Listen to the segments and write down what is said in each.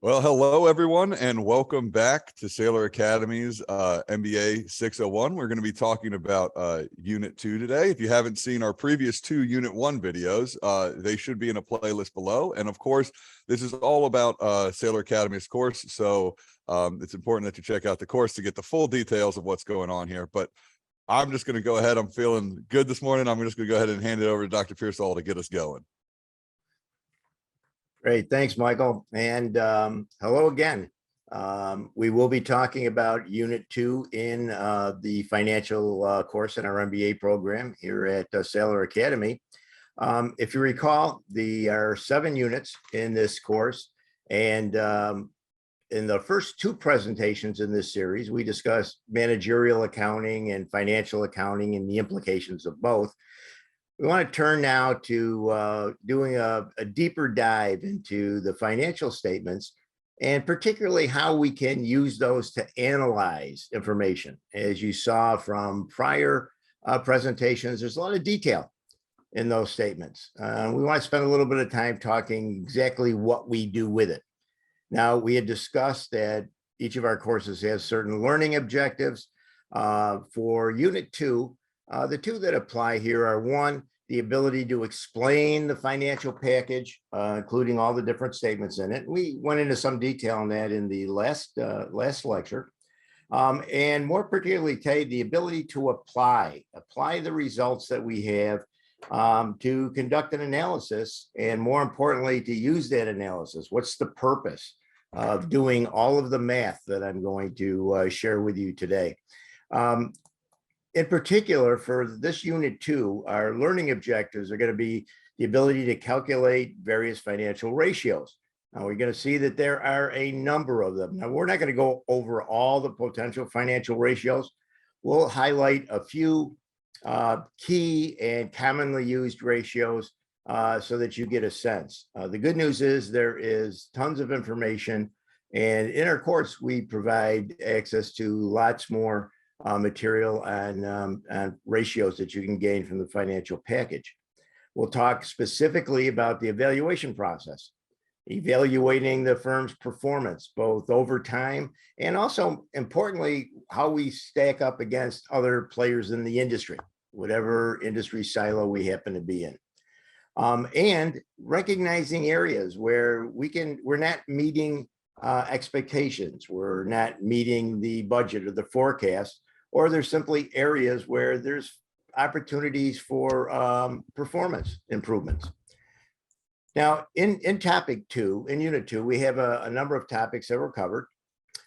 Well, hello, everyone, and welcome back to Saylor Academy's MBA601. We're going to be talking about Unit 2 today. If you haven't seen our previous two Unit 1 videos, they should be in a playlist below. And of course, this is all about Saylor Academy's course, so it's important that you check out the course to get the full details of what's going on here. But I'm just going to go ahead. I'm feeling good this morning. I'm just going to go ahead and hand it over to Dr. Pearsall to get us going. Great, thanks, Michael. And hello again. We will be talking about Unit 2 in the financial course in our MBA program here at Saylor Academy. If you recall, there are 7 units in this course. And in the first 2 presentations in this series, we discussed managerial accounting and financial accounting and the implications of both. We want to turn now to doing a deeper dive into the financial statements and particularly how we can use those to analyze information. As you saw from prior presentations, there's a lot of detail in those statements. We want to spend a little bit of time talking exactly what we do with it. Now, we had discussed that each of our courses has certain learning objectives. For Unit 2, the 2 that apply here are 1, the ability to explain the financial package, including all the different statements in it. We went into some detail on that in the last lecture. And more particularly, the ability to apply the results that we have to conduct an analysis, and more importantly, to use that analysis. What's the purpose of doing all of the math that I'm going to share with you today? In particular, for this Unit 2, our learning objectives are going to be the ability to calculate various financial ratios. Now, we're going to see that there are a number of them. Now, we're not going to go over all the potential financial ratios. We'll highlight a few key and commonly used ratios so that you get a sense. The good news is there is tons of information, and in our course, we provide access to lots more material and ratios that you can gain from the financial package. We'll talk specifically about the evaluation process, evaluating the firm's performance, both over time and also, importantly, how we stack up against other players in the industry, whatever industry silo we happen to be in. And recognizing areas where we're not meeting expectations, we're not meeting the budget or the forecast, or there's simply areas where there's opportunities for performance improvements. Now, in topic 2, in Unit 2, we have a number of topics that were covered.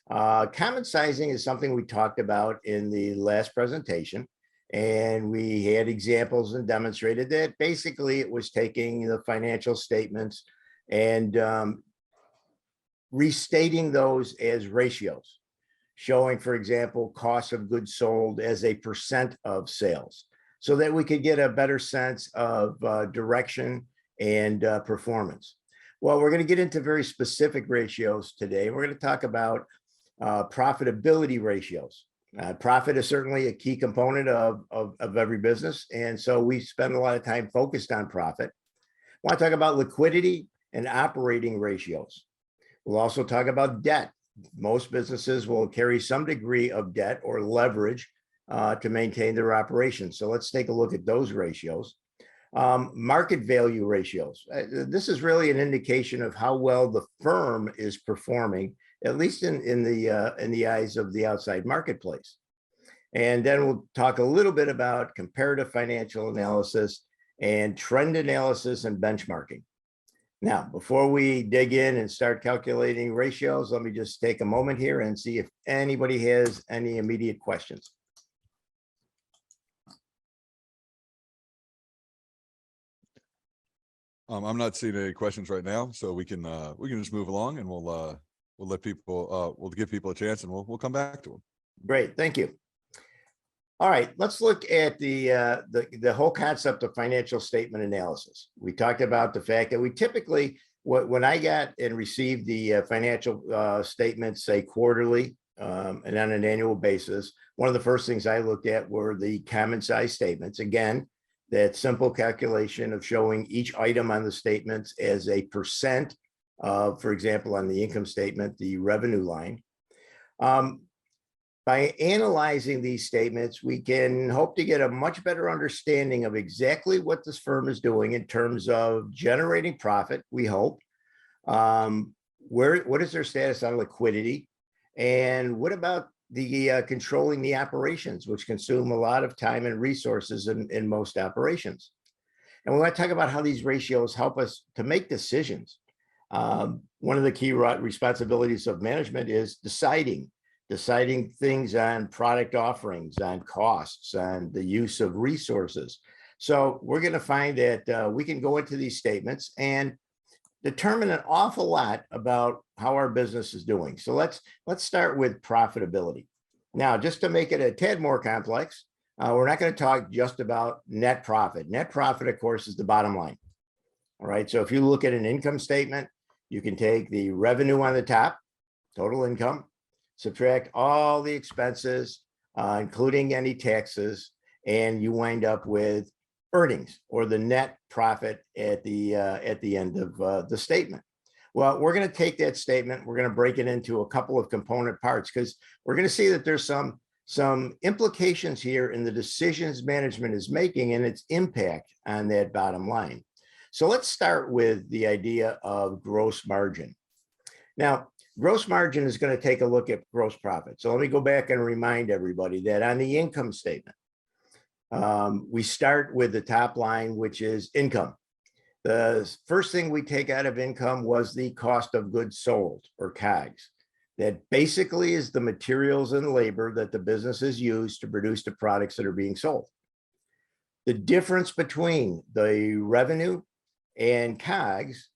Common sizing is something we talked about in the last presentation, and we had examples and demonstrated that basically it was taking the financial statements and restating those as ratios, showing, for example, cost of goods sold as a % of sales, so that we could get a better sense of direction and performance. Well, we're going to get into very specific ratios today. We're going to talk about profitability ratios. Profit is certainly a key component of every business, and so we spend a lot of time focused on profit. I want to talk about liquidity and operating ratios. We'll also talk about debt. Most businesses will carry some degree of debt or leverage to maintain their operations. So let's take a look at those ratios. Market value ratios. This is really an indication of how well the firm is performing, at least in the eyes of the outside marketplace. And then we'll talk a little bit about comparative financial analysis and trend analysis and benchmarking. Now, before we dig in and start calculating ratios, let me just take a moment here and see if anybody has any immediate questions. I'm not seeing any questions right now, so we can just move along, and we'll let people we'll give people a chance, and we'll come back to them. Great, thank you. All right, let's look at the whole concept of financial statement analysis. We talked about the fact that we typically, when I got and received the financial statements, say quarterly and on an annual basis, one of the first things I looked at were the common size statements. Again, that simple calculation of showing each item on the statements as a % for example, on the income statement, the revenue line. By analyzing these statements, we can hope to get a much better understanding of exactly what this firm is doing in terms of generating profit, we hope. What is their status on liquidity? And what about the controlling the operations, which consume a lot of time and resources in most operations? And we want to talk about how these ratios help us to make decisions. One of the key responsibilities of management is deciding things on product offerings, on costs, on the use of resources. So we're going to find that we can go into these statements and determine an awful lot about how our business is doing. So let's start with profitability. Now, just to make it a tad more complex, we're not going to talk just about net profit. Net profit, of course, is the bottom line. All right. So if you look at an income statement, you can take the revenue on the top, total income, subtract all the expenses, including any taxes, and you wind up with earnings, or the net profit at the end of the statement. Well, we're going to take that statement, we're going to break it into a couple of component parts, because we're going to see that there's some implications here in the decisions management is making and its impact on that bottom line. So let's start with the idea of gross margin. Now, gross margin is going to take a look at gross profit. So let me go back and remind everybody that on the income statement, we start with the top line, which is income. The first thing we take out of income was the cost of goods sold, or COGS. That basically is the materials and labor that the businesses use to produce the products that are being sold. The difference between the revenue and COGS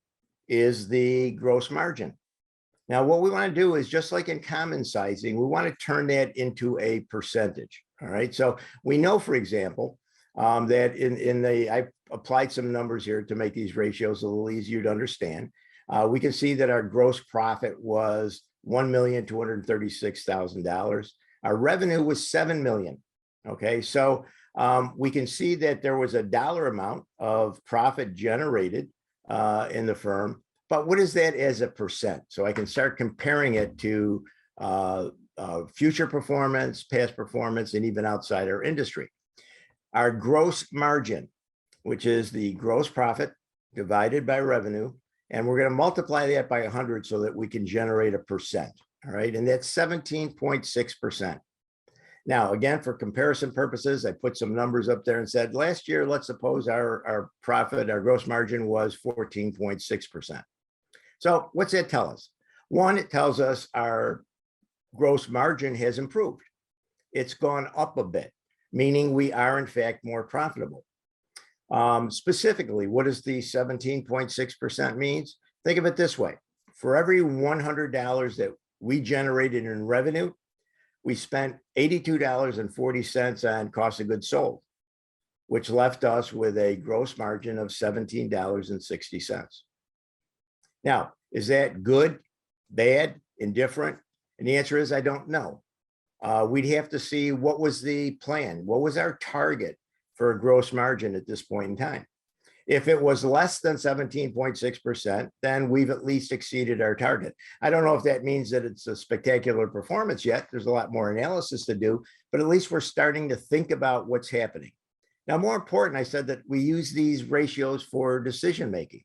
is the gross margin. Now, what we want to do is, just like in common sizing, we want to turn that into a percentage. All right. So we know, for example, that I applied some numbers here to make these ratios a little easier to understand. We can see that our gross profit was $1,236,000. Our revenue was $7 million. Okay. So we can see that there was a dollar amount of profit generated in the firm. But what is that as a percent? So I can start comparing it to future performance, past performance, and even outside our industry. Our gross margin, which is the gross profit divided by revenue, and we're going to multiply that by 100 so that we can generate a percent. All right. And that's 17.6%. Now, again, for comparison purposes, I put some numbers up there and said, last year, let's suppose our profit, our gross margin was 14.6%. So what's that tell us? One, it tells us our gross margin has improved. It's gone up a bit, meaning we are in fact more profitable. Specifically, what does the 17.6% means? Think of it this way. For every $100 that we generated in revenue, we spent $82.40 on cost of goods sold, which left us with a gross margin of $17.60. Now, is that good, bad, indifferent? And the answer is, I don't know. We'd have to see what was the plan. What was our target for a gross margin at this point in time? If it was less than 17.6%, then we've at least exceeded our target. I don't know if that means that it's a spectacular performance yet. There's a lot more analysis to do, but at least we're starting to think about what's happening. Now, more important, I said that we use these ratios for decision-making.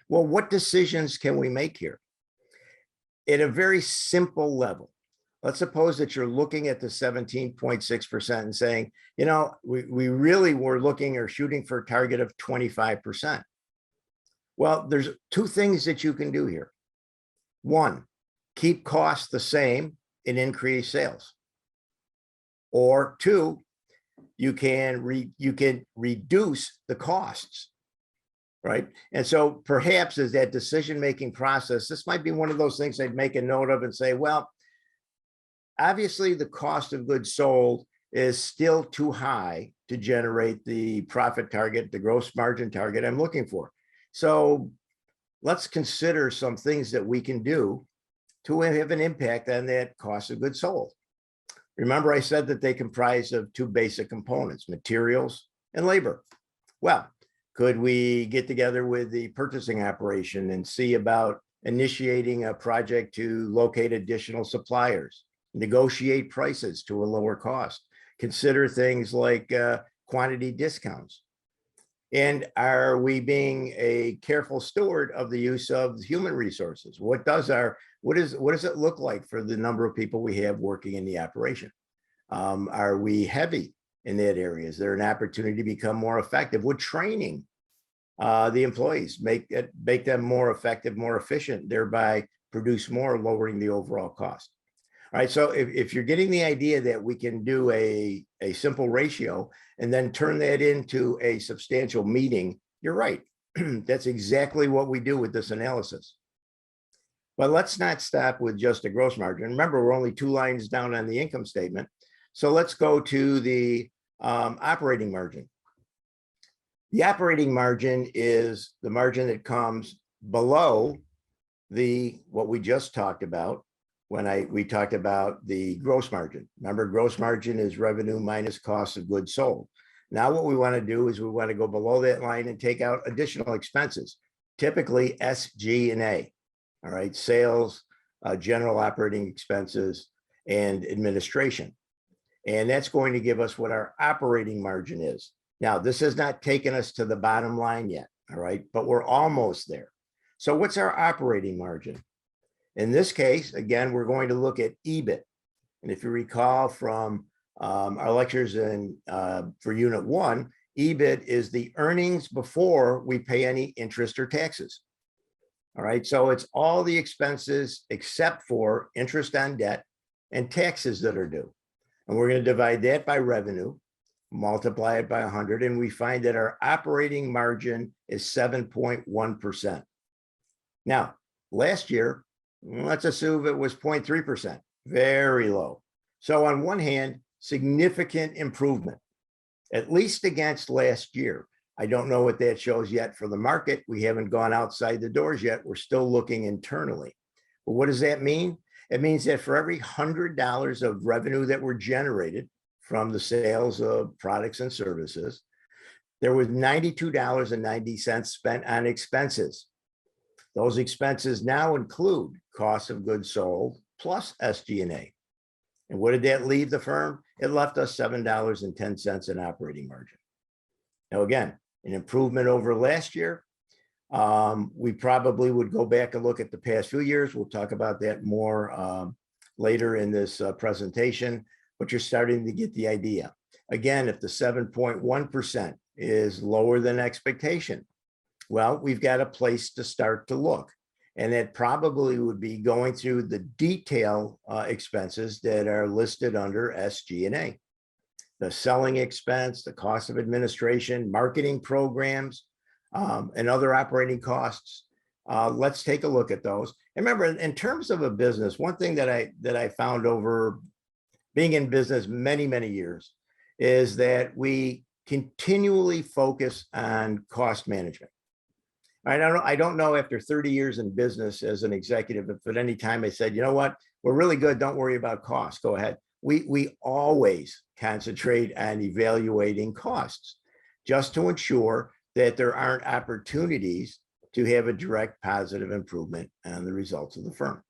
Well, what decisions can we make here? At a very simple level, let's suppose that you're looking at the 17.6% and saying, you know, we really were looking or shooting for a target of 25%. Well, there's two things that you can do here. One, keep costs the same and increase sales. Or two, you can reduce the costs. Right. And so perhaps as that decision-making process, this might be one of those things I'd make a note of and say, well, obviously the cost of goods sold is still too high to generate the profit target, the gross margin target I'm looking for. So let's consider some things that we can do to have an impact on that cost of goods sold. Remember, I said that they comprise of two basic components, materials and labor. Well, could we get together with the purchasing operation and see about initiating a project to locate additional suppliers, negotiate prices to a lower cost, consider things like quantity discounts. And are we being a careful steward of the use of human resources? What does it look like for the number of people we have working in the operation? Are we heavy in that area? Is there an opportunity to become more effective with training the employees, make them more effective, more efficient, thereby produce more, lowering the overall cost? All right, so if you're getting the idea that we can do a simple ratio and then turn that into a substantial meeting, you're right. That's exactly what we do with this analysis. But let's not stop with just a gross margin. Remember, we're only 2 lines down on the income statement. So let's go to the operating margin. The operating margin is the margin that comes below what we just talked about when we talked about the gross margin. Remember, gross margin is revenue minus cost of goods sold. Now what we want to do is we want to go below that line and take out additional expenses, typically SG&A, all right, sales, general operating expenses, and administration. And that's going to give us what our operating margin is. Now, this has not taken us to the bottom line yet, all right, but we're almost there. So what's our operating margin? In this case, again, we're going to look at EBIT. And if you recall from our lectures for Unit 1, EBIT is the earnings before we pay any interest or taxes. All right, so it's all the expenses except for interest on debt and taxes that are due. And we're going to divide that by revenue, multiply it by 100, and we find that our operating margin is 7.1%. Now, last year, let's assume it was 0.3%, very low. So on one hand, significant improvement, at least against last year. I don't know what that shows yet for the market. We haven't gone outside the doors yet. We're still looking internally. But what does that mean? It means that for every $100 of revenue that were generated from the sales of products and services, there was $92.90 spent on expenses. Those expenses now include cost of goods sold plus SG&A. And what did that leave the firm? It left us $7.10 in operating margin. Now, again, an improvement over last year. We probably would go back and look at the past few years. We'll talk about that more later in this presentation, but you're starting to get the idea. Again, if the 7.1% is lower than expectation, well, we've got a place to start to look. And that probably would be going through the detail expenses that are listed under SG&A. The selling expense, the cost of administration, marketing programs, and other operating costs. Let's take a look at those. And remember, in terms of a business, one thing that I found over being in business many, many years is that we continually focus on cost management. I don't know after 30 years in business as an executive, if at any time I said, you know what, we're really good, don't worry about costs, go ahead. We always concentrate on evaluating costs just to ensure that there aren't opportunities to have a direct positive improvement on the results of the firm.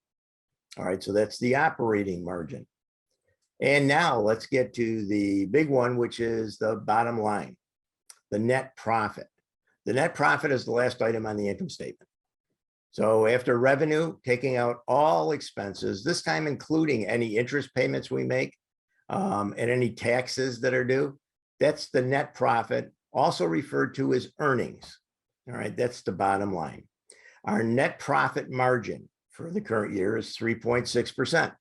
All right, so that's the operating margin. And now let's get to the big one, which is the bottom line, the net profit. The net profit is the last item on the income statement. So after revenue, taking out all expenses, this time including any interest payments we make and any taxes that are due, that's the net profit, also referred to as earnings. All right, that's the bottom line. Our net profit margin for the current year is 3.6%.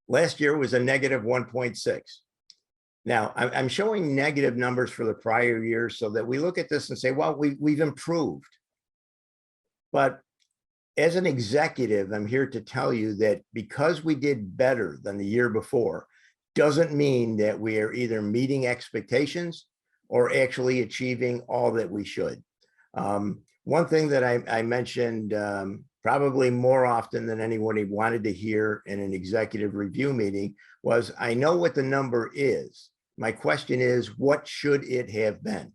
Last year was a negative 1.6. Now, I'm showing negative numbers for the prior year so that we look at this and say, well, we've improved. But as an executive, I'm here to tell you that because we did better than the year before, doesn't mean that we are either meeting expectations or actually achieving all that we should. One thing that I mentioned probably more often than anyone wanted to hear in an executive review meeting was, I know what the number is. My question is, what should it have been?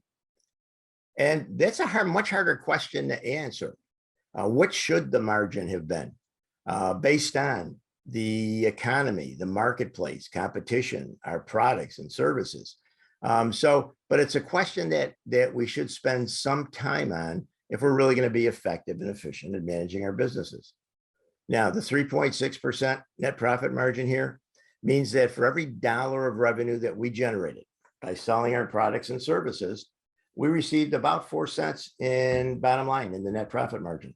And that's a much harder question to answer. What should the margin have been based on the economy, the marketplace, competition, our products and services? But it's a question that we should spend some time on if we're really going to be effective and efficient in managing our businesses. Now, the 3.6% net profit margin here means that for every dollar of revenue that we generated by selling our products and services, we received about 4 cents in bottom line in the net profit margin.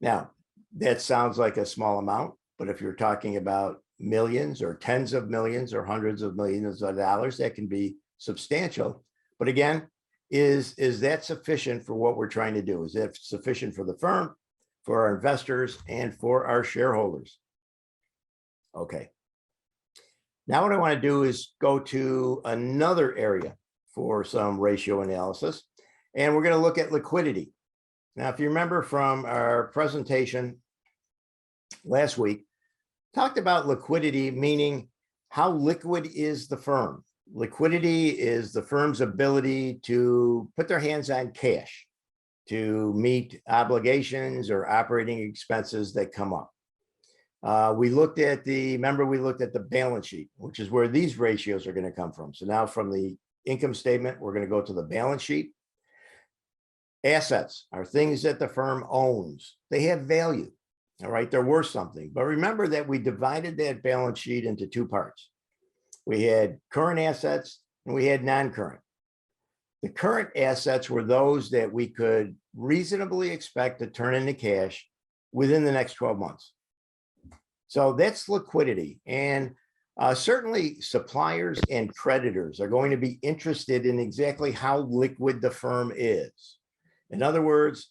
Now, that sounds like a small amount, but if you're talking about millions or tens of millions or hundreds of millions of dollars, that can be substantial. But again, is that sufficient for what we're trying to do? Is that sufficient for the firm, for our investors, and for our shareholders? Okay. Now what I want to do is go to another area for some ratio analysis, and we're going to look at liquidity. Now, if you remember from our presentation last week, talked about liquidity, meaning how liquid is the firm. Liquidity is the firm's ability to put their hands on cash to meet obligations or operating expenses that come up. We looked at the balance sheet, which is where these ratios are going to come from. So now from the income statement, we're going to go to the balance sheet. Assets are things that the firm owns. They have value. All right, they're worth something. But remember that we divided that balance sheet into two parts. We had current assets and we had non-current. The current assets were those that we could reasonably expect to turn into cash within the next 12 months. So that's liquidity. And certainly suppliers and creditors are going to be interested in exactly how liquid the firm is. In other words,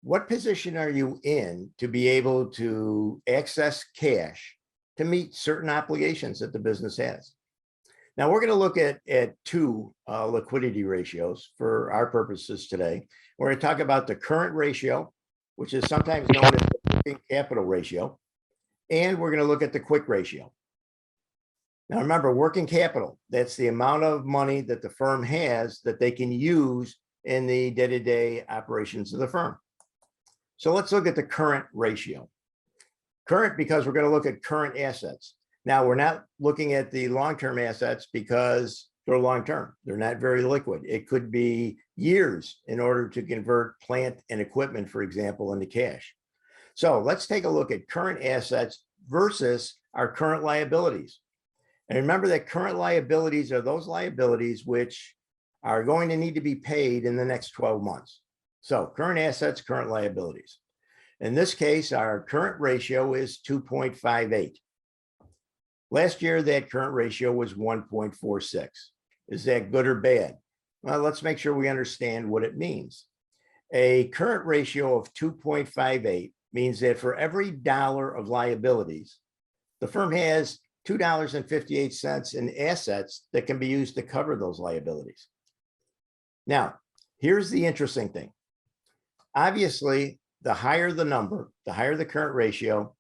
what position are you in to be able to access cash to meet certain obligations that the business has? Now, we're going to look at two liquidity ratios for our purposes today. We're going to talk about the current ratio, which is sometimes known as the working capital ratio, and we're going to look at the quick ratio. Now, remember, working capital, that's the amount of money that the firm has that they can use in the day-to-day operations of the firm. So let's look at the current ratio. Current, because we're going to look at current assets. Now, we're not looking at the long-term assets because they're long-term. They're not very liquid. It could be years in order to convert plant and equipment, for example, into cash. So let's take a look at current assets versus our current liabilities. And remember that current liabilities are those liabilities which are going to need to be paid in the next 12 months. So current assets, current liabilities. In this case, our current ratio is 2.58. Last year, that current ratio was 1.46. Is that good or bad? Well, let's make sure we understand what it means. A current ratio of 2.58 means that for every dollar of liabilities, the firm has $2.58 in assets that can be used to cover those liabilities. Now, here's the interesting thing. Obviously, the higher the number, the higher the current ratio,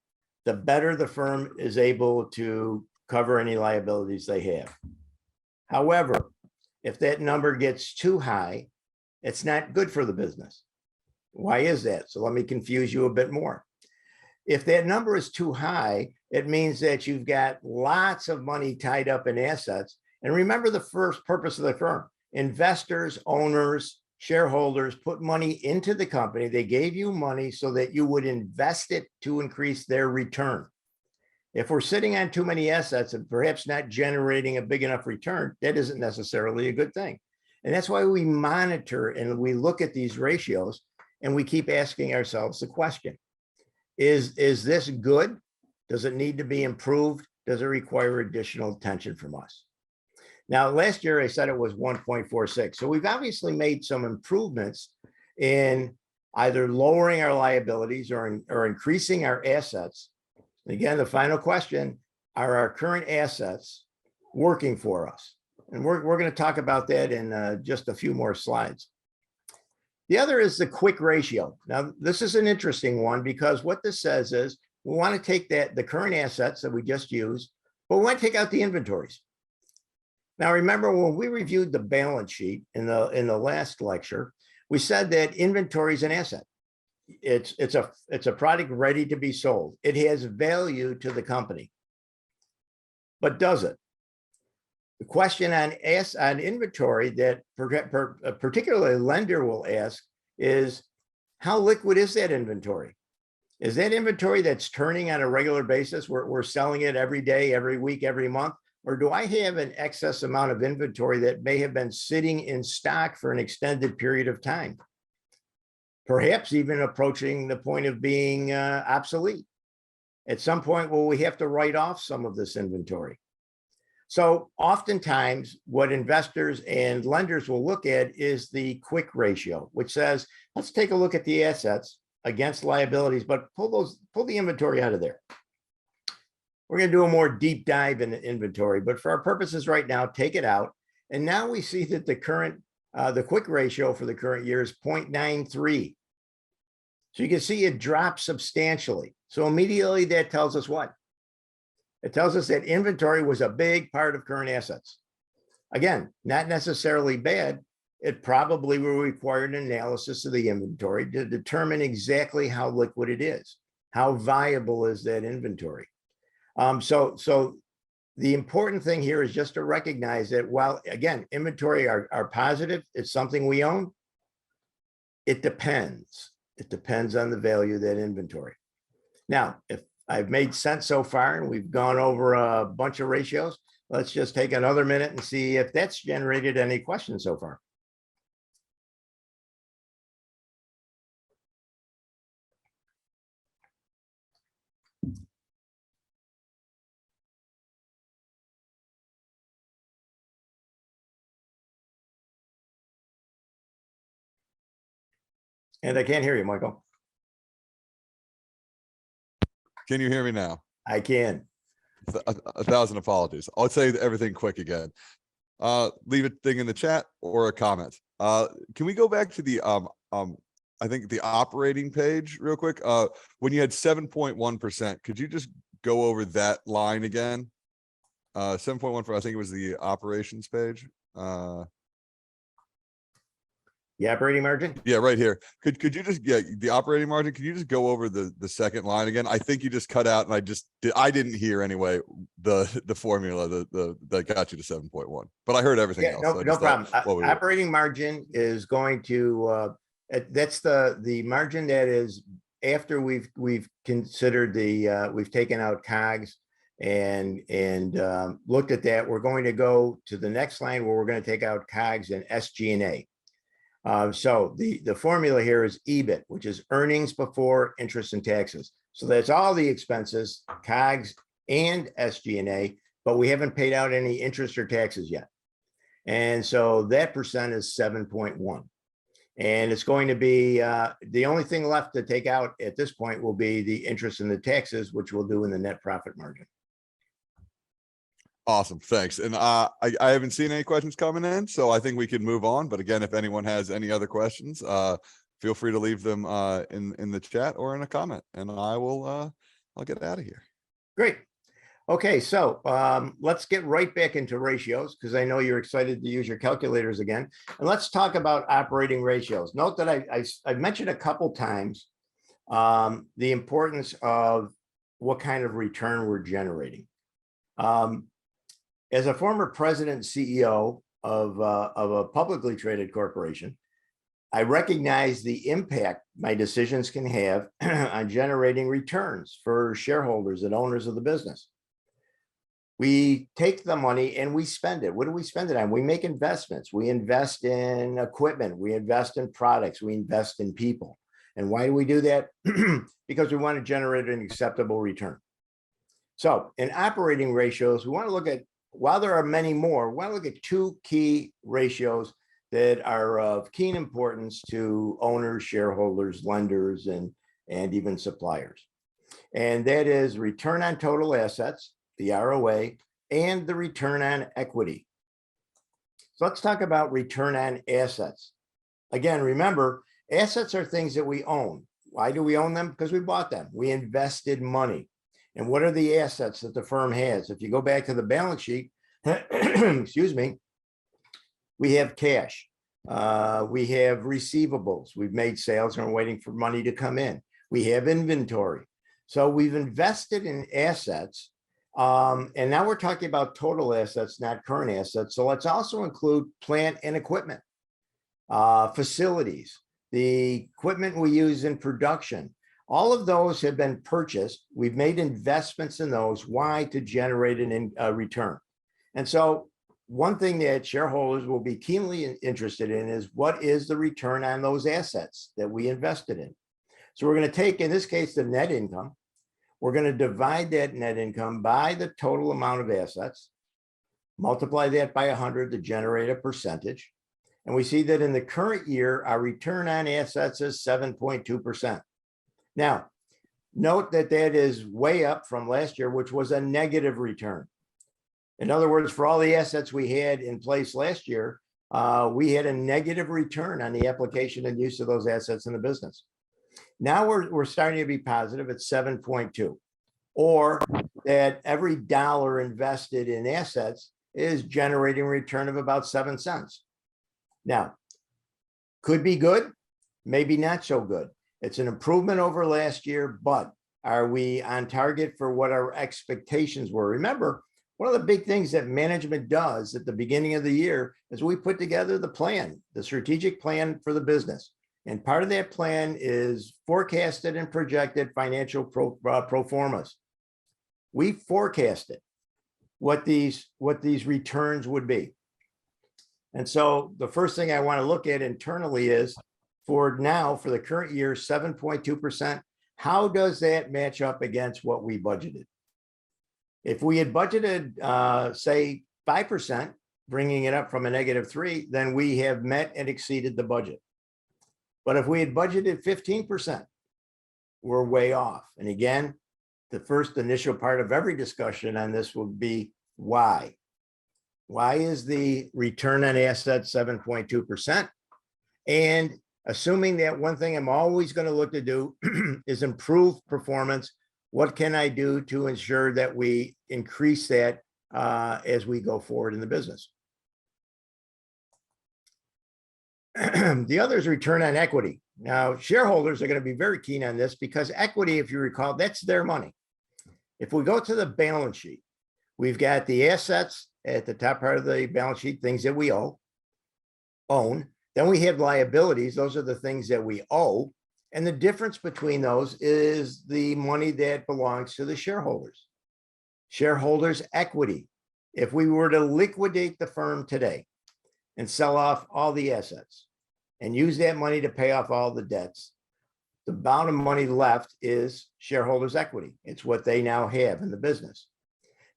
the better the firm is able to cover any liabilities they have. However, if that number gets too high, it's not good for the business. Why is that? So let me confuse you a bit more. If that number is too high, it means that you've got lots of money tied up in assets. And remember the first purpose of the firm. Investors, owners, shareholders put money into the company. They gave you money so that you would invest it to increase their return. If we're sitting on too many assets and perhaps not generating a big enough return, that isn't necessarily a good thing. And that's why we monitor and we look at these ratios and we keep asking ourselves the question, is this good? Does it need to be improved? Does it require additional attention from us? Now, last year I said it was 1.46. So we've obviously made some improvements in either lowering our liabilities or increasing our assets. Again, the final question, are our current assets working for us? And we're going to talk about that in just a few more slides. The other is the quick ratio. Now, this is an interesting one because what this says is we want to take the current assets that we just used, but we want to take out the inventories. Now, remember when we reviewed the balance sheet in the last lecture, we said that inventory is an asset. it's a product ready to be sold. It has value to the company, but does it? The question on inventory that particularly a lender will ask is, how liquid is that inventory? Is that inventory that's turning on a regular basis? We're selling it every day, every week, every month? Or do I have an excess amount of inventory that may have been sitting in stock for an extended period of time? Perhaps even approaching the point of being obsolete. At some point, will we have to write off some of this inventory? So oftentimes what investors and lenders will look at is the quick ratio, which says, let's take a look at the assets against liabilities, but pull the inventory out of there. We're going to do a more deep dive in the inventory, but for our purposes right now, take it out. And now we see that the quick ratio for the current year is 0.93. So you can see it drops substantially. So immediately that tells us what? It tells us that inventory was a big part of current assets. Again, not necessarily bad. It probably will require an analysis of the inventory to determine exactly how liquid it is. How viable is that inventory? So the important thing here is just to recognize that while, again, inventory are positive, it's something we own. It depends. It depends on the value of that inventory. Now, if I've made sense so far and we've gone over a bunch of ratios, let's just take another minute and see if that's generated any questions so far. And I can't hear you, Michael. Can you hear me now? I can. A thousand apologies. I'll say everything quick again. Leave a thing in the chat or a comment. Can we go back to the I think the operating page real quick? When you had 7.1%, could you just go over that line again? 7.1 for, I think it was the operations page. The operating margin? Yeah, right here. Could you just, the operating margin, could you just go over the second line again? I think you just cut out and I didn't hear anyway the formula that got you to 7.1, but I heard everything else. No problem. Operating margin is going to that's the margin that is after we've considered we've taken out COGS and looked at that. We're going to go to the next line where we're going to take out COGS and SG&A. So the formula here is EBIT, which is earnings before interest and taxes. So that's all the expenses, COGS and SG&A, but we haven't paid out any interest or taxes yet. And so that percent is 7.1. And it's going to be the only thing left to take out at this point will be the interest and the taxes, which we'll do in the net profit margin. Awesome, thanks. And I haven't seen any questions coming in, so I think we can move on. But again, if anyone has any other questions, feel free to leave them in the chat or in a comment, and I'll get out of here. Great. Okay, so let's get right back into ratios because I know you're excited to use your calculators again. And let's talk about operating ratios. Note that I've mentioned a couple times the importance of what kind of return we're generating. As a former president and CEO of a publicly traded corporation, I recognize the impact my decisions can have on generating returns for shareholders and owners of the business. We take the money and we spend it. What do we spend it on? We make investments. We invest in equipment. We invest in products. We invest in people. And why do we do that? Because we want to generate an acceptable return. So in operating ratios, we want to look at, while there are many more, we want to look at two key ratios that are of keen importance to owners, shareholders, lenders, and even suppliers. And that is return on total assets, the ROA, and the return on equity. So let's talk about return on assets. Again, remember, assets are things that we own. Why do we own them? Because we bought them. We invested money. And what are the assets that the firm has? If you go back to the balance sheet, excuse me, we have cash. We have receivables. We've made sales and we're waiting for money to come in. We have inventory. So we've invested in assets. And now we're talking about total assets, not current assets. So let's also include plant and equipment, facilities, the equipment we use in production. All of those have been purchased. We've made investments in those. Why? To generate a return. And so one thing that shareholders will be keenly interested in is what is the return on those assets that we invested in. So we're going to take, in this case, the net income. We're going to divide that net income by the total amount of assets, multiply that by 100 to generate a percentage. And we see that in the current year, our return on assets is 7.2%. Now, note that that is way up from last year, which was a negative return. In other words, for all the assets we had in place last year, we had a negative return on the application and use of those assets in the business. Now we're starting to be positive at 7.2, or that every dollar invested in assets is generating a return of about 7 cents. Now, could be good, maybe not so good. It's an improvement over last year, but are we on target for what our expectations were? Remember, one of the big things that management does at the beginning of the year is we put together the plan, the strategic plan for the business. And part of that plan is forecasted and projected financial pro formas. We forecasted what these returns would be. And so the first thing I want to look at internally is for the current year, 7.2%. How does that match up against what we budgeted? If we had budgeted, say, 5%, bringing it up from a -3, then we have met and exceeded the budget. But if we had budgeted 15%, we're way off. And again, the first initial part of every discussion on this will be why. Why is the return on assets 7.2%? And assuming that one thing I'm always going to look to do is improve performance, what can I do to ensure that we increase that as we go forward in the business? The other is return on equity. Now, shareholders are going to be very keen on this because equity, if you recall, that's their money. If we go to the balance sheet, we've got the assets at the top part of the balance sheet, things that we own. Then we have liabilities. Those are the things that we owe. And the difference between those is the money that belongs to the shareholders. Shareholders' equity. If we were to liquidate the firm today and sell off all the assets and use that money to pay off all the debts, the amount of money left is shareholders' equity. It's what they now have in the business.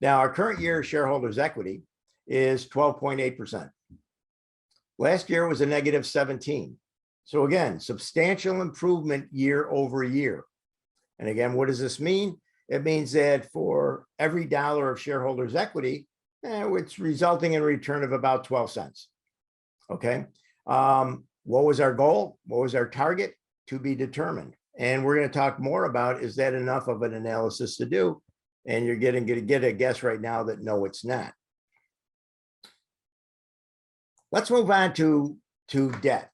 Now, our current year shareholders' equity is 12.8%. Last year was a -17. So again, substantial improvement year over year. And again, what does this mean? It means that for every dollar of shareholders' equity, it's resulting in a return of about 12 cents. Okay. What was our goal? What was our target? To be determined. And we're going to talk more about, is that enough of an analysis to do? And you're going to get a guess right now that no, it's not. Let's move on to debt.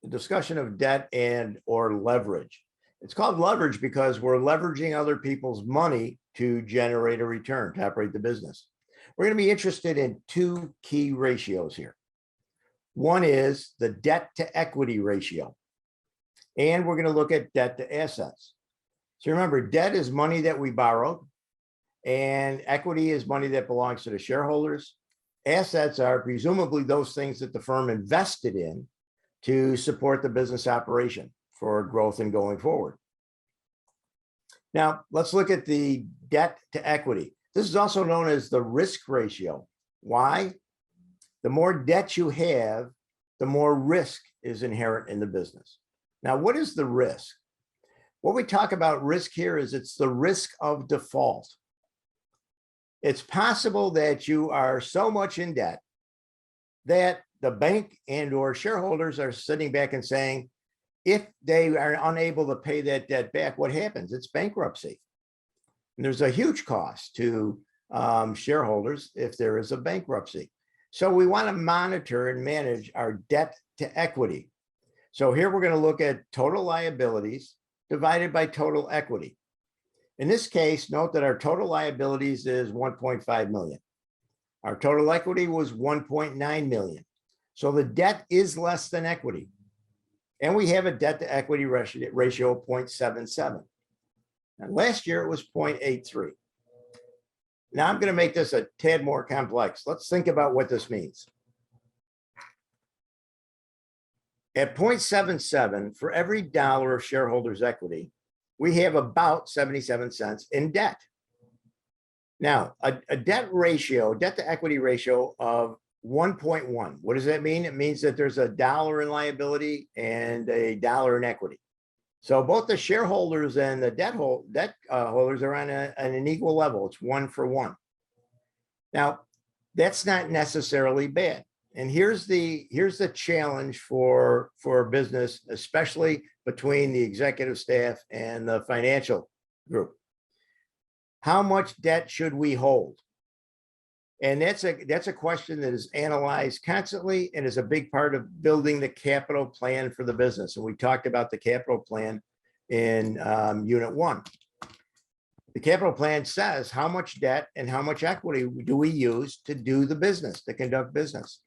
The discussion of debt and or leverage. It's called leverage because we're leveraging other people's money to generate a return, to operate the business. We're going to be interested in two key ratios here. One is the debt to equity ratio. And we're going to look at debt to assets. So remember, debt is money that we borrowed, and equity is money that belongs to the shareholders. Assets are presumably those things that the firm invested in to support the business operation for growth and going forward. Now, let's look at the debt to equity. This is also known as the risk ratio. Why? The more debt you have, the more risk is inherent in the business. Now, what is the risk? What we talk about risk here is it's the risk of default. It's possible that you are so much in debt that the bank and or shareholders are sitting back and saying, if they are unable to pay that debt back, what happens? It's bankruptcy. And there's a huge cost to shareholders if there is a bankruptcy. So we want to monitor and manage our debt to equity. So here we're going to look at total liabilities divided by total equity. In this case, note that our total liabilities is 1.5 million. Our total equity was 1.9 million. So the debt is less than equity. And we have a debt to equity ratio of 0.77. And last year it was 0.83. Now I'm going to make this a tad more complex. Let's think about what this means. At 0.77, for every dollar of shareholders' equity, we have about 77 cents in debt. Now, a debt to equity ratio of 1.1. What does that mean? It means that there's $1 in liability and $1 in equity. So both the shareholders and the debt holders are on an equal level. It's 1 for 1. Now, that's not necessarily bad. And here's the challenge for a business, especially between the executive staff and the financial group. How much debt should we hold? And that's a question that is analyzed constantly and is a big part of building the capital plan for the business. And we talked about the capital plan in Unit 1. The capital plan says how much debt and how much equity do we use to do the business, to conduct business.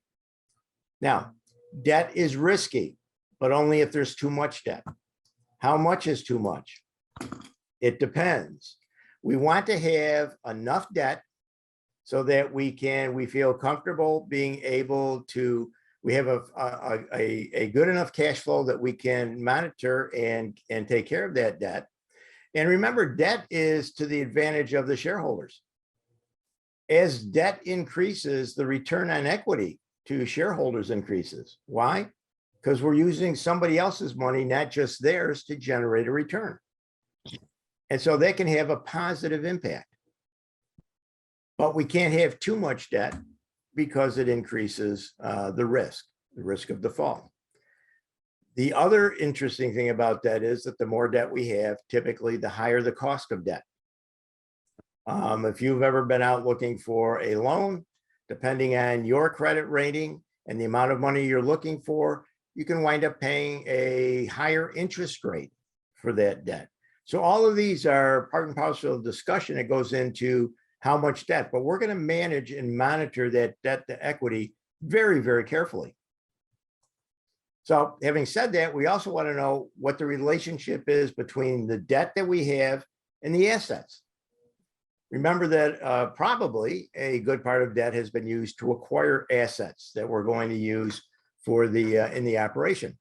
Now, debt is risky, but only if there's too much debt. How much is too much? It depends. We want to have enough debt so that we feel comfortable being able to, we have a good enough cash flow that we can monitor and take care of that debt. And remember, debt is to the advantage of the shareholders. As debt increases, the return on equity to shareholders increases. Why? Because we're using somebody else's money, not just theirs, to generate a return. And so that can have a positive impact. But we can't have too much debt because it increases the risk of default. The other interesting thing about debt is that the more debt we have, typically the higher the cost of debt. If you've ever been out looking for a loan, depending on your credit rating and the amount of money you're looking for, you can wind up paying a higher interest rate for that debt. So all of these are part and parcel of discussion that goes into how much debt, but we're going to manage and monitor that debt to equity very, very carefully. So having said that, we also want to know what the relationship is between the debt that we have and the assets. Remember that probably a good part of debt has been used to acquire assets that we're going to use for in the operation.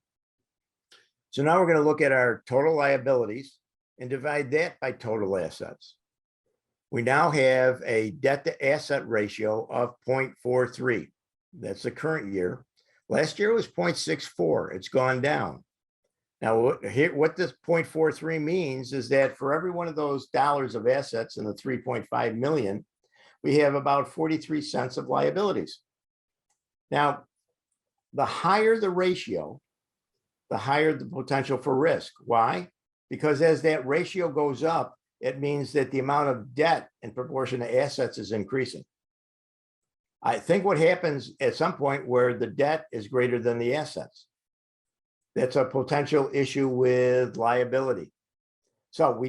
So now we're going to look at our total liabilities and divide that by total assets. We now have a debt to asset ratio of 0.43. That's the current year. Last year was 0.64. It's gone down. Now, here, what this 0.43 means is that for every one of those dollars of assets in the 3.5 million, we have about 43 cents of liabilities. Now, the higher the ratio, the higher the potential for risk. Why? Because as that ratio goes up, it means that the amount of debt in proportion to assets is increasing. I think what happens at some point where the debt is greater than the assets, that's a potential issue with liability. So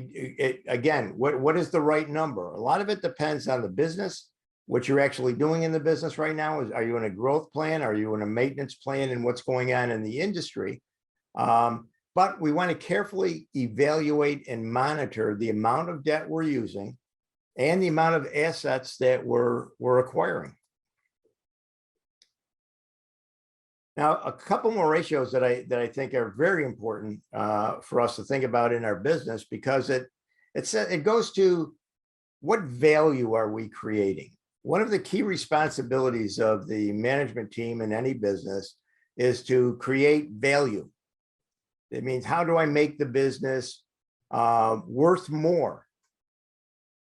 again, what is the right number? A lot of it depends on the business, what you're actually doing in the business right now. Are you in a growth plan? Are you in a maintenance plan, and what's going on in the industry? But we want to carefully evaluate and monitor the amount of debt we're using and the amount of assets that we're acquiring. Now, a couple more ratios that I think are very important for us to think about in our business, because it goes to what value are we creating? One of the key responsibilities of the management team in any business is to create value. It means, how do I make the business worth more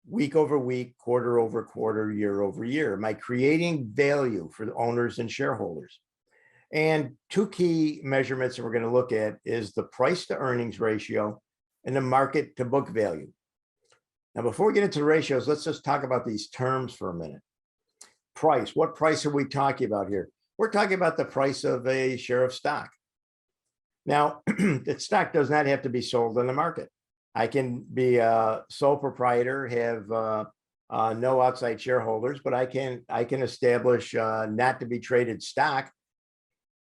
week over week, quarter over quarter, year over year? Am I creating value for the owners and shareholders? And two key measurements that we're going to look at is the price to earnings ratio and the market to book value. Now, before we get into ratios, let's just talk about these terms for a minute. price. What price are we talking about here? We're talking about the price of a share of stock. Now, the stock does not have to be sold in the market. I can be a sole proprietor, have no outside shareholders, but I can establish not to be traded stock.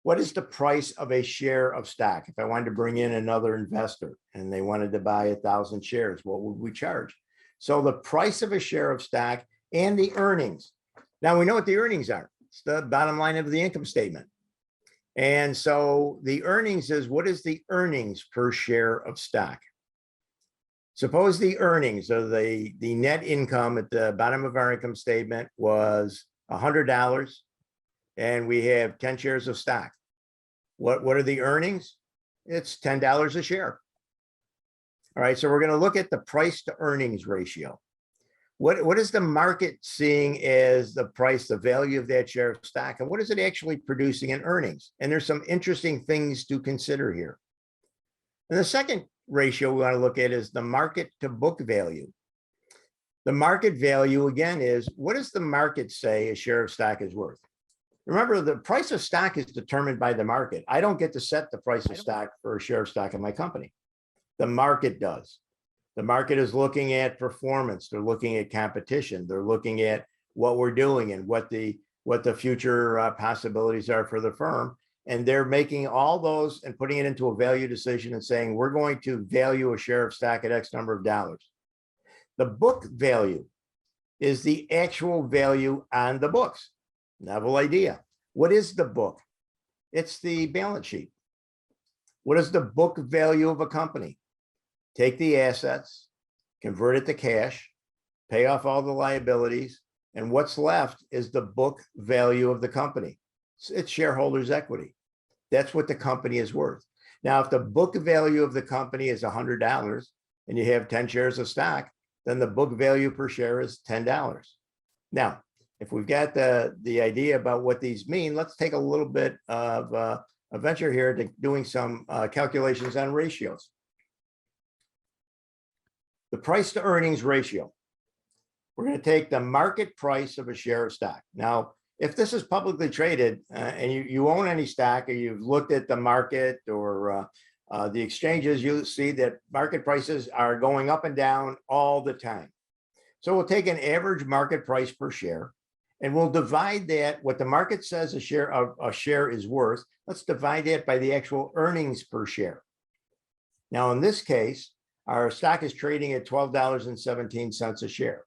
What is the price of a share of stock? If I wanted to bring in another investor and they wanted to buy 1,000 shares, what would we charge? So the price of a share of stock and the earnings. Now we know what the earnings are. It's the bottom line of the income statement. And so the earnings is, what is the earnings per share of stock? Suppose the earnings of the net income at the bottom of our income statement was $100 and we have 10 shares of stock. What are the earnings? It's $10 a share. All right, so we're going to look at the price to earnings ratio. What is the market seeing as the price, the value of that share of stock, and what is it actually producing in earnings? And there's some interesting things to consider here. And the second ratio we want to look at is the market to book value. The market value, again, is what does the market say a share of stock is worth? Remember, the price of stock is determined by the market. I don't get to set the price of stock for a share of stock in my company. The market does. The market is looking at performance. They're looking at competition. They're looking at what we're doing and what the future possibilities are for the firm. And they're making all those and putting it into a value decision and saying, we're going to value a share of stock at X number of dollars. The book value is the actual value on the books. Novel idea. What is the book? It's the balance sheet. What is the book value of a company? Take the assets, convert it to cash, pay off all the liabilities, and what's left is the book value of the company. It's shareholders' equity. That's what the company is worth. Now, if the book value of the company is $100 and you have 10 shares of stock, then the book value per share is $10. Now, if we've got the idea about what these mean, let's take a little bit of a venture here to doing some calculations on ratios. The price to earnings ratio. We're going to take the market price of a share of stock. Now, if this is publicly traded and you own any stock or you've looked at the market or the exchanges, you'll see that market prices are going up and down all the time. So we'll take an average market price per share and we'll divide that, what the market says a share is worth. Let's divide that by the actual earnings per share. Now, in this case, our stock is trading at $12.17 a share.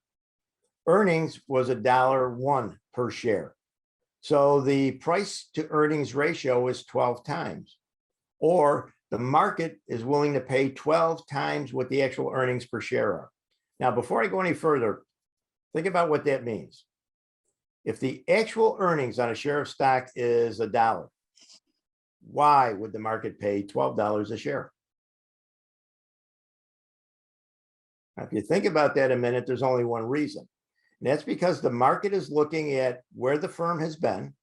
Earnings was $1 per share. So the price to earnings ratio is 12 times, or the market is willing to pay 12 times what the actual earnings per share are. Now, before I go any further, think about what that means. If the actual earnings on a share of stock is $1, why would the market pay $12 a share? Now, if you think about that a minute, there's only one reason. And that's because the market is looking at where the firm has been,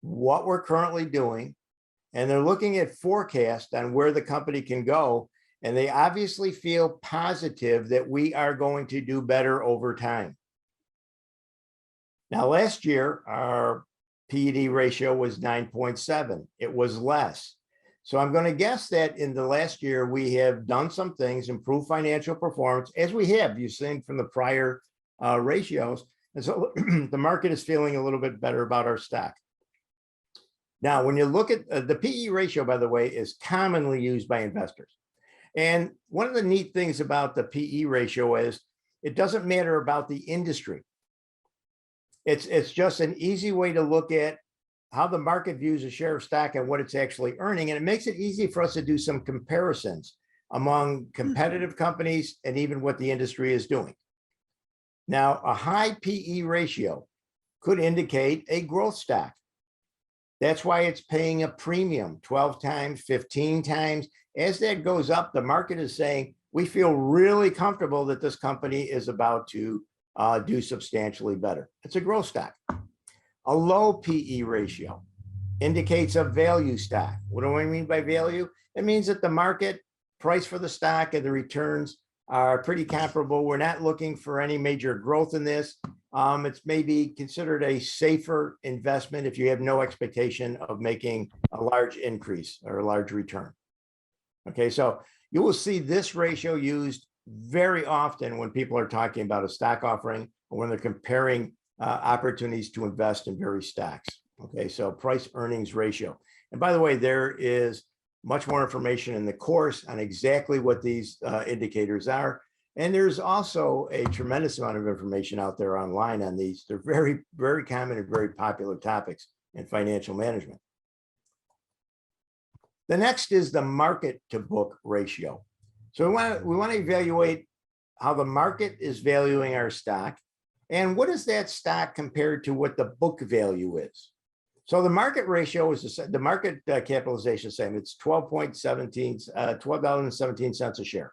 what we're currently doing, and they're looking at forecast on where the company can go. And they obviously feel positive that we are going to do better over time. Now, last year, our P/E ratio was 9.7. It was less. So I'm going to guess that in the last year, we have done some things, improved financial performance, as we have, you've seen from the prior ratios. And so the market is feeling a little bit better about our stock. Now, when you look at the PE ratio, by the way, is commonly used by investors. And one of the neat things about the PE ratio is it doesn't matter about the industry. It's just an easy way to look at how the market views a share of stock and what it's actually earning. And it makes it easy for us to do some comparisons among competitive companies and even what the industry is doing. Now, a high PE ratio could indicate a growth stock. That's why it's paying a premium 12 times, 15 times. As that goes up, the market is saying, we feel really comfortable that this company is about to do substantially better. It's a growth stock. A low PE ratio indicates a value stock. What do I mean by value? It means that the market price for the stock and the returns are pretty comparable. We're not looking for any major growth in this. It's maybe considered a safer investment if you have no expectation of making a large increase or a large return. Okay, so you will see this ratio used very often when people are talking about a stock offering or when they're comparing opportunities to invest in various stocks. Okay, so price earnings ratio. And by the way, there is much more information in the course on exactly what these indicators are. And there's also a tremendous amount of information out there online on these. They're very, very common and very popular topics in financial management. The next is the market to book ratio. So we want to evaluate how the market is valuing our stock and what is that stock compared to what the book value is. So the market ratio is the market capitalization same. It's $12.17 a share.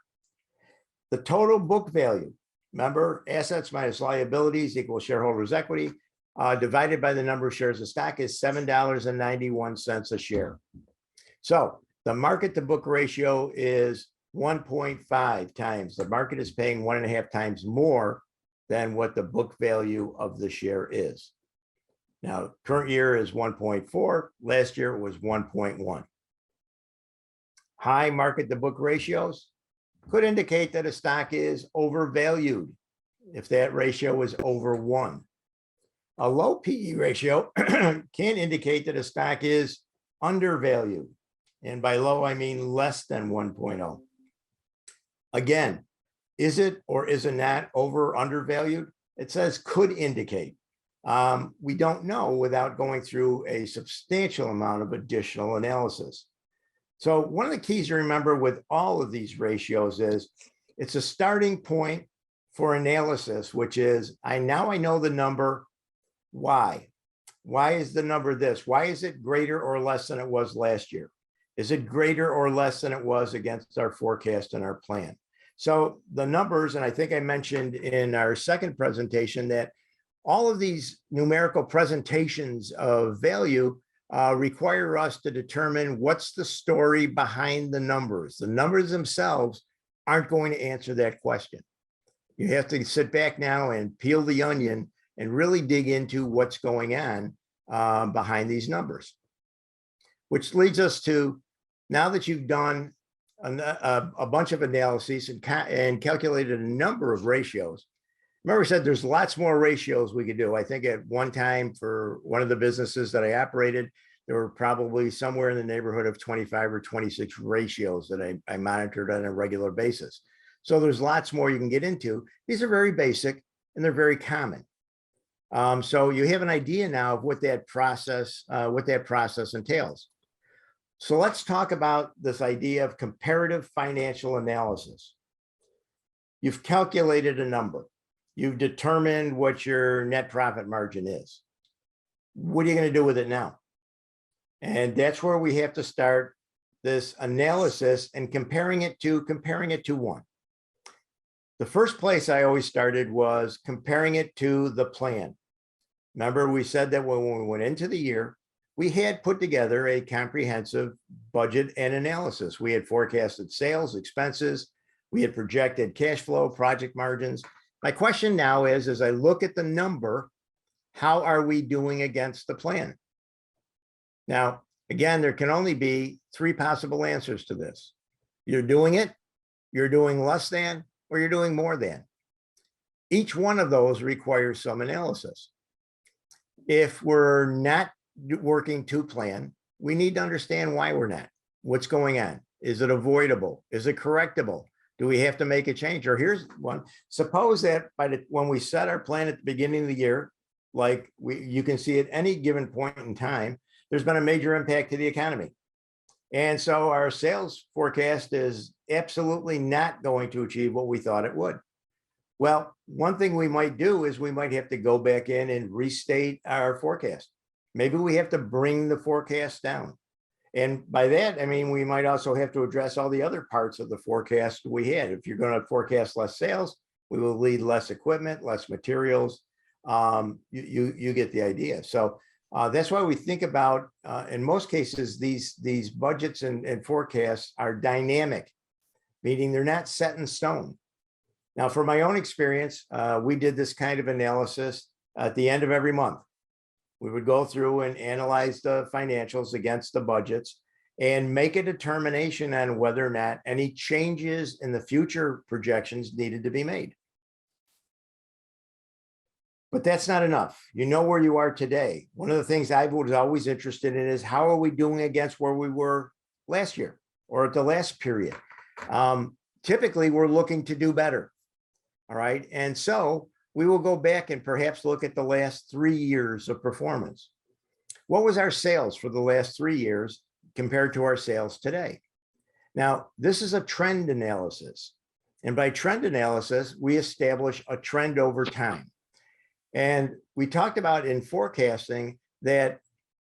The total book value, remember, assets minus liabilities equals shareholders' equity, divided by the number of shares of stock is $7.91 a share. So the market to book ratio is 1.5 times. The market is paying 1.5 times more than what the book value of the share is. Now, current year is 1.4. Last year it was 1.1. High market to book ratios could indicate that a stock is overvalued if that ratio is over 1. A low PE ratio can indicate that a stock is undervalued. And by low, I mean less than 1.0. Again, is it or is it not over or undervalued? It says could indicate. We don't know without going through a substantial amount of additional analysis. So one of the keys to remember with all of these ratios is it's a starting point for analysis, which is now I know the number. Why? Why is the number this? Why is it greater or less than it was last year? Is it greater or less than it was against our forecast and our plan? So the numbers, and I think I mentioned in our second presentation that all of these numerical presentations of value require us to determine what's the story behind the numbers. The numbers themselves aren't going to answer that question. You have to sit back now and peel the onion and really dig into what's going on behind these numbers. Which leads us to, now that you've done a bunch of analyses and calculated a number of ratios, remember I said there's lots more ratios we could do. I think at one time for one of the businesses that I operated, there were probably somewhere in the neighborhood of 25 or 26 ratios that I monitored on a regular basis. So there's lots more you can get into. These are very basic and they're very common. So you have an idea now of what that process entails. So let's talk about this idea of comparative financial analysis. You've calculated a number. You've determined what your net profit margin is. What are you going to do with it now? And that's where we have to start this analysis and comparing it to one. The first place I always started was comparing it to the plan. Remember, we said that when we went into the year, we had put together a comprehensive budget and analysis. We had forecasted sales, expenses, we had projected cash flow, project margins. My question now is, as I look at the number, how are we doing against the plan? Now, again, there can only be 3 possible answers to this. You're doing it, you're doing less than, or you're doing more than. Each one of those requires some analysis. If we're not working to plan, we need to understand why we're not. What's going on? Is it avoidable? Is it correctable? Do we have to make a change? Or here's one. Suppose that when we set our plan at the beginning of the year, like you can see at any given point in time, there's been a major impact to the economy. And so our sales forecast is absolutely not going to achieve what we thought it would. Well, one thing we might do is we might have to go back in and restate our forecast. Maybe we have to bring the forecast down. And by that, I mean, we might also have to address all the other parts of the forecast we had. If you're going to forecast less sales, we will need less equipment, less materials. You get the idea. So that's why we think about, in most cases, these budgets and forecasts are dynamic, meaning they're not set in stone. Now, from my own experience, we did this kind of analysis at the end of every month. We would go through and analyze the financials against the budgets and make a determination on whether or not any changes in the future projections needed to be made. But that's not enough. You know where you are today. One of the things I was always interested in is how are we doing against where we were last year or at the last period? Typically, we're looking to do better. All right. And so we will go back and perhaps look at the last 3 years of performance. What was our sales for the last 3 years compared to our sales today? Now, this is a trend analysis. And by trend analysis, we establish a trend over time. And we talked about in forecasting that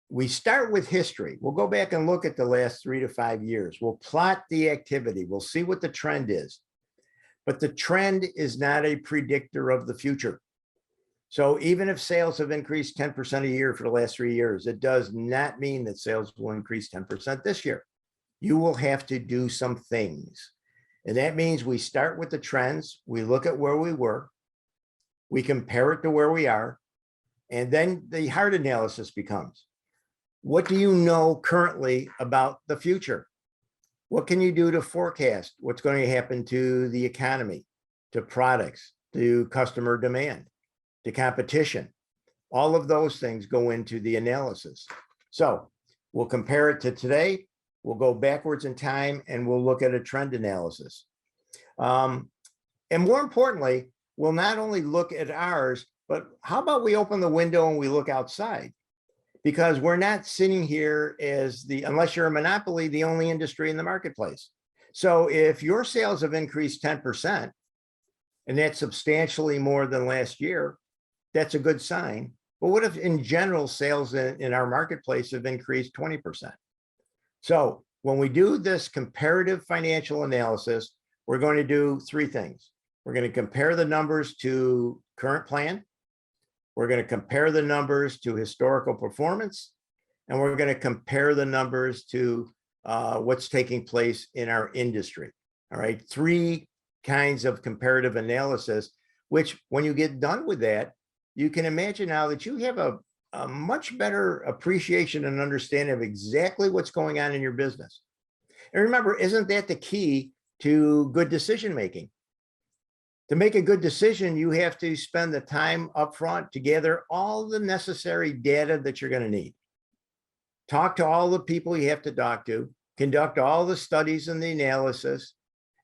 we start with history. We'll go back and look at the last 3 to 5 years. We'll plot the activity. We'll see what the trend is. But the trend is not a predictor of the future. So even if sales have increased 10% a year for the last 3 years, it does not mean that sales will increase 10% this year. You will have to do some things. And that means we start with the trends. We look at where we were. We compare it to where we are. And then the hard analysis becomes, what do you know currently about the future? What can you do to forecast what's going to happen to the economy, to products, to customer demand, to competition? All of those things go into the analysis. So we'll compare it to today. We'll go backwards in time and we'll look at a trend analysis. And more importantly, we'll not only look at ours, but how about we open the window and we look outside? Because we're not sitting here as unless you're a monopoly, the only industry in the marketplace. So if your sales have increased 10%, and that's substantially more than last year, that's a good sign. But what if in general sales in our marketplace have increased 20%? So when we do this comparative financial analysis, we're going to do 3 things. We're going to compare the numbers to current plan. We're going to compare the numbers to historical performance, and we're going to compare the numbers to what's taking place in our industry. All right, 3 kinds of comparative analysis, which when you get done with that, you can imagine now that you have a much better appreciation and understanding of exactly what's going on in your business. And remember, isn't that the key to good decision making? To make a good decision, you have to spend the time up front to gather all the necessary data that you're going to need. Talk to all the people you have to talk to, conduct all the studies and the analysis,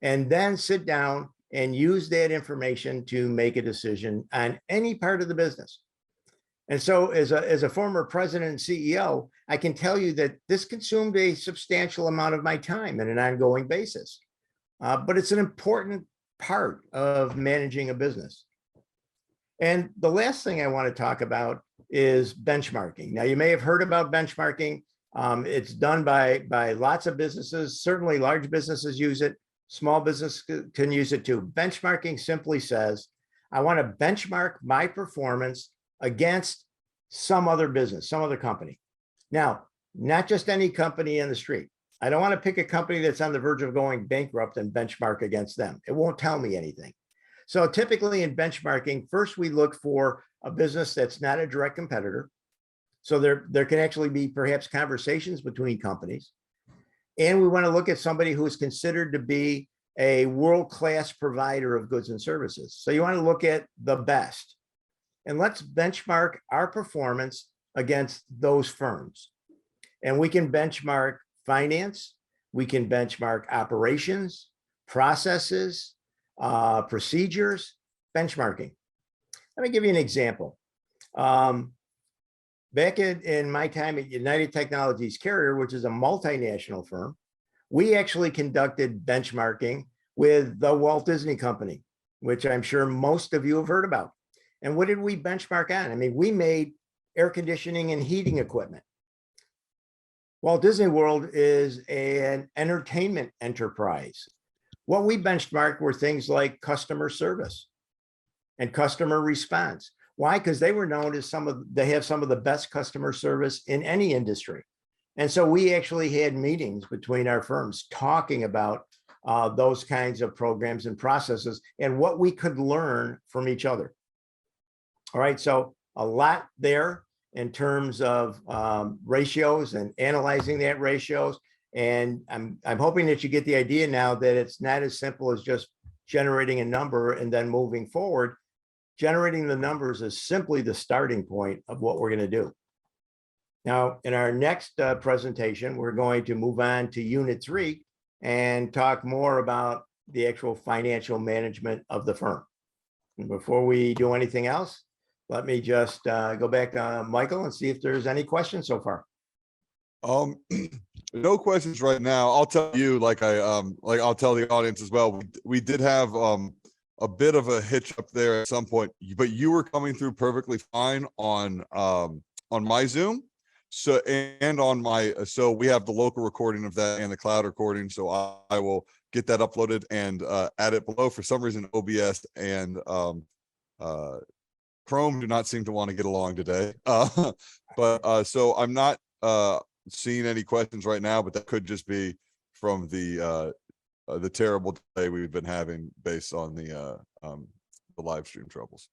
and then sit down and use that information to make a decision on any part of the business. And so as a former president and CEO, I can tell you that this consumed a substantial amount of my time on an ongoing basis. But it's an important part of managing a business. And the last thing I want to talk about is benchmarking. Now, you may have heard about benchmarking. It's done by lots of businesses. Certainly large businesses use it. Small business can use it too. Benchmarking simply says, I want to benchmark my performance against some other business, some other company. Now, not just any company in the street. I don't want to pick a company that's on the verge of going bankrupt and benchmark against them. It won't tell me anything. So typically in benchmarking, first we look for a business that's not a direct competitor. So there can actually be perhaps conversations between companies. And we want to look at somebody who is considered to be a world-class provider of goods and services. So you want to look at the best. And let's benchmark our performance against those firms. And we can benchmark finance, we can benchmark operations, processes, procedures, benchmarking. Let me give you an example. Back in my time at United Technologies Carrier, which is a multinational firm, we actually conducted benchmarking with the Walt Disney Company, which I'm sure most of you have heard about. And what did we benchmark on? I mean, we made air conditioning and heating equipment. Walt Disney World is an entertainment enterprise. What we benchmarked were things like customer service and customer response. Why? Because they were known as they have some of the best customer service in any industry. And so we actually had meetings between our firms talking about those kinds of programs and processes and what we could learn from each other. All right, so a lot there in terms of ratios and analyzing that ratios. And I'm hoping that you get the idea now that it's not as simple as just generating a number and then moving forward. Generating the numbers is simply the starting point of what we're going to do. Now, in our next presentation, we're going to move on to Unit 3 and talk more about the actual financial management of the firm. And before we do anything else, let me just go back to Michael and see if there's any questions so far. No questions right now. I'll tell you, like I'll tell the audience as well. We did have a bit of a hitch up there at some point, but you were coming through perfectly fine on my Zoom. So and on my so we have the local recording of that and the cloud recording. So I will get that uploaded and add it below. For some reason, OBS and Chrome do not seem to want to get along today. But so I'm not seeing any questions right now, but that could just be from the terrible delay we've been having based on the live stream troubles.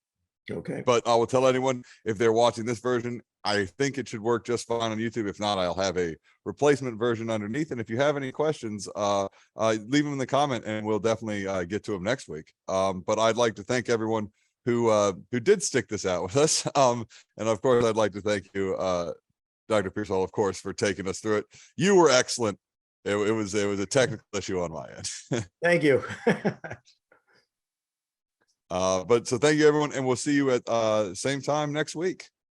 Okay. But I will tell anyone, if they're watching this version, I think it should work just fine on YouTube. If not, I'll have a replacement version underneath. And if you have any questions, leave them in the comment and we'll definitely get to them next week. But I'd like to thank everyone who did stick this out with us. And of course, I'd like to thank you, Dr. Pearsall, of course, for taking us through it. You were excellent. It was a technical issue on my end. Thank you. But so thank you, everyone, and we'll see you at same time next week.